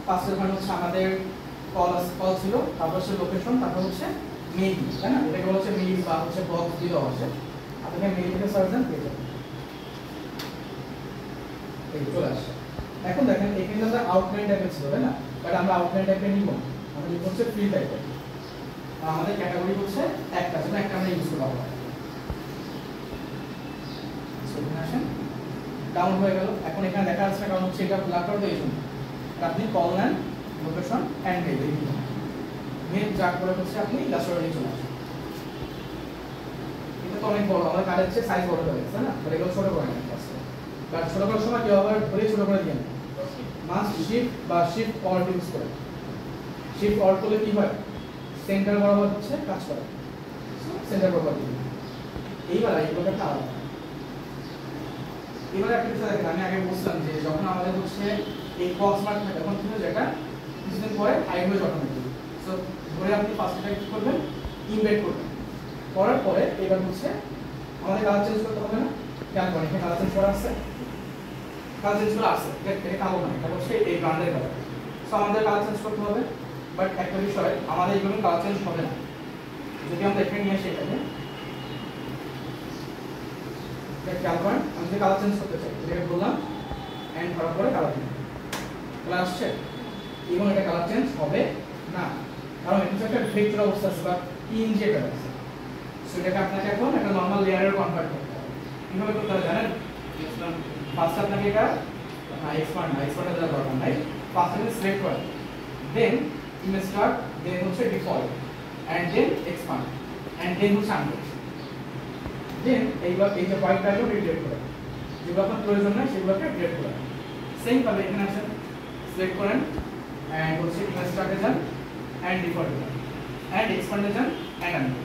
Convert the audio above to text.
First ওখানে হচ্ছে আমাদের কল ছিল, তারপর হচ্ছে লোকেশন, তারপর হচ্ছে মেইল, তাই না? এটাকে হচ্ছে মেইল বা হচ্ছে বক্স দিলেও আছে। আপনাকে মেইল থেকে সার্চ দেন পেয়ে যাবেন, এই চলে আসে। এখন দেখেন এখানে আমরা আউটলাইন টাইপের ছিল, তাই না? বাট আমরা আউটলাইন টাইপের নিব না, আমরা নিব হচ্ছে ফ্রি টাইপের। আমাদের ক্যাটাগরি হচ্ছে একটা, যেটা একটা আমরা ইউজ করব। ডাউন হয়ে গেল। এখন এখানে দেখা যাচ্ছে কারণ হচ্ছে এটা ব্ল্যাক আউট হয়ে যাবে। আপনি কল নেন, লোকেশন এন্ড মেইল এই দুটো মেইল যা করে হচ্ছে আপনি লাস্টে চলে আসেন। এটা তো অনেক বড়, আমাদের কার্ডের চেয়ে সাইজ বড় হয়ে গেছে, না? বাট এগুলো ছোট করে নেন ফার্স্টে। বাট ছোট করার সময় কেউ আবার ধরে ছোট করে দিবেন, মাস্ট শিফট বা শিফট অল্ট ইউজ করে। শিফট অল্ট করলে কি হয়, সেন্টার বরাবর হচ্ছে কাজ করে, সেন্টার বরাবর দিবেন। এইবার এইগুলোকে একটা আলাদা। এবারে একটা বিষয় দেখেন, আমি আগে বলছিলাম যে যখন আমাদের হচ্ছে এই বক্স মার্ক থাকে তখন কি হয়, যেটা কিছুদিন পরে হাইড হয়ে যাবে অটোমেটিক। সো ধরে আপনি ফার্স্ট এটা কি করবেন, ইমবেড করবেন। করার পরে এবার হচ্ছে আমাদের কালার চেঞ্জ করতে হবে না? খেয়াল করেন এখানে কালার চেঞ্জ করা আছে, কালার চেঞ্জ করা আছে, এটা কালো না, এটা হচ্ছে এই ব্র্যান্ডের কালার। সো আমাদের কালার চেঞ্জ করতে হবে। বাট একটা বিষয়, আমাদের এইভাবে কালার চেঞ্জ হবে না। যদি আমরা এখানে নিয়ে আসি এটাকে, খেয়াল করেন আমি যদি কালার চেঞ্জ করতে চাই, এটাকে বললাম এন্ড করার পরে কালার চেঞ্জ কালার আসছে, এবং এটা কালার চেঞ্জ হবে না, কারণ এটা একটা ভেক্টর অবস্থা আছে বা ইনজেক্টর আছে। সো এটাকে আপনাকে এখন একটা নরমাল লেয়ারে কনভার্ট করতে হবে। কিভাবে করতে হবে জানেন? ফার্স্ট আপনাকে এটা এক্সপান্ডের দরকার নাই। ফার্স্ট আপনি সিলেক্ট করেন, দেন ইমেজ স্টার্ট, দেন হচ্ছে default, and then expand, and then হচ্ছে আনডু। দেন এইবার এই যে হোয়াইট ভ্যালু ডিলিট করেন, যেগুলো আপনার প্রয়োজন নাই সেগুলোকে ডিলিট করেন। সেম ভাবে এখানে আসেন, সিলেক্ট করেন এন্ড হচ্ছে ইমেজ স্টার্টে যান, এন্ড ডিফল্টে যান, এন্ড এক্সপান্ডে যান, এন্ড আনডু।